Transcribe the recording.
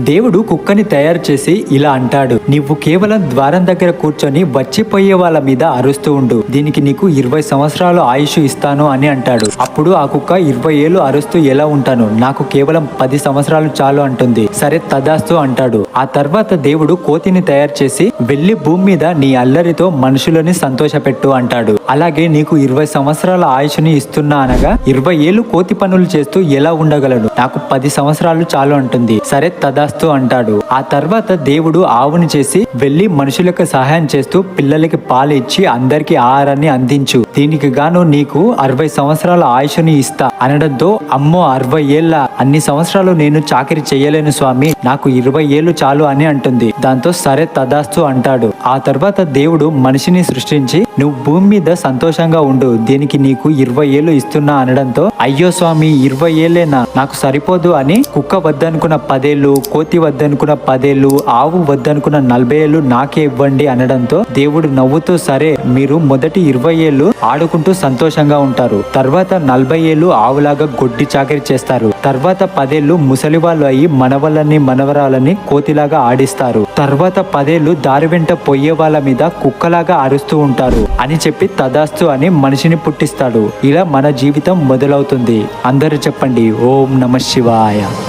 దేవుడు కుక్కని తయారు చేసి ఇలా అంటాడు, నీవు కేవలం ద్వారం దగ్గర కూర్చొని వచ్చిపోయే వాళ్ళ మీద అరుస్తూ ఉండు, దీనికి నీకు 20 సంవత్సరాలు ఆయుష్ ఇస్తాను అని అంటాడు. అప్పుడు ఆ కుక్క 20 ఏళ్ళు అరుస్తూ ఎలా ఉంటాను, నాకు కేవలం 10 సంవత్సరాలు చాలు అంటుంది. సరే తదాస్తు అంటాడు. ఆ తర్వాత దేవుడు కోతిని తయారు చేసి వెళ్లి భూమి మీద నీ అల్లరితో మనుషులని సంతోషపెట్టు అంటాడు. అలాగే నీకు 20 సంవత్సరాల ఆయుష్ని ఇస్తున్నా అనగా 20 ఏళ్ళు కోతి పనులు చేస్తూ ఎలా ఉండగలడు, నాకు 10 సంవత్సరాలు చాలు అంటుంది. సరే తదాస్తు అంటాడు. ఆ తర్వాత దేవుడు ఆవుని చేసి వెళ్లి మనుషులకు సహాయం చేస్తూ పిల్లలకి పాలు ఇచ్చి అందరికి ఆహారాన్ని అందించు, దీనికి గాను నీకు 60 సంవత్సరాల ఆయుష్ని ఇస్తా అనడంతో, అమ్మో 60 ఏళ్ళ, అన్ని సంవత్సరాలు నేను చాకరీ చెయ్యలేను స్వామి, నాకు 20 ఏళ్ళు చాలు అని అంటుంది. దాంతో సరే తదాస్తు అంటాడు. ఆ తర్వాత దేవుడు మనిషిని సృష్టించి నువ్వు భూమి మీద సంతోషంగా ఉండు, దీనికి నీకు 20 ఏళ్ళు ఇస్తున్నా అనడంతో, అయ్యో స్వామి 20 ఏళ్ళేనా, నాకు సరిపోదు అని కుక్క వద్దనుకున్న 10 ఏళ్ళు, కోతి వద్దనుకున్న 10 ఏళ్ళు, ఆవు వద్దనుకున్న 40 ఏళ్ళు నాకే ఇవ్వండి అనడంతో దేవుడు నవ్వుతూ, సరే మీరు మొదటి 20 ఏళ్ళు ఆడుకుంటూ సంతోషంగా ఉంటారు, తర్వాత 40 ఏళ్ళు ఆవులాగా గొడ్డి చాకరీ చేస్తారు, తర్వాత 10 ఏళ్ళు ముసలి వాళ్ళు అయ్యి మనవలని మనవరాలని కోతిలాగా ఆడిస్తారు, తర్వాత 10 ఏళ్ళు దారి వెంట పొయ్యే వాళ్ళ మీద కుక్కలాగా అరుస్తూ ఉంటారు అని చెప్పి తదాస్తు అని మనిషిని పుట్టిస్తాడు. ఇలా మన జీవితం మొదలవుతుంది. అందరూ చెప్పండి, ఓం నమః శివాయ.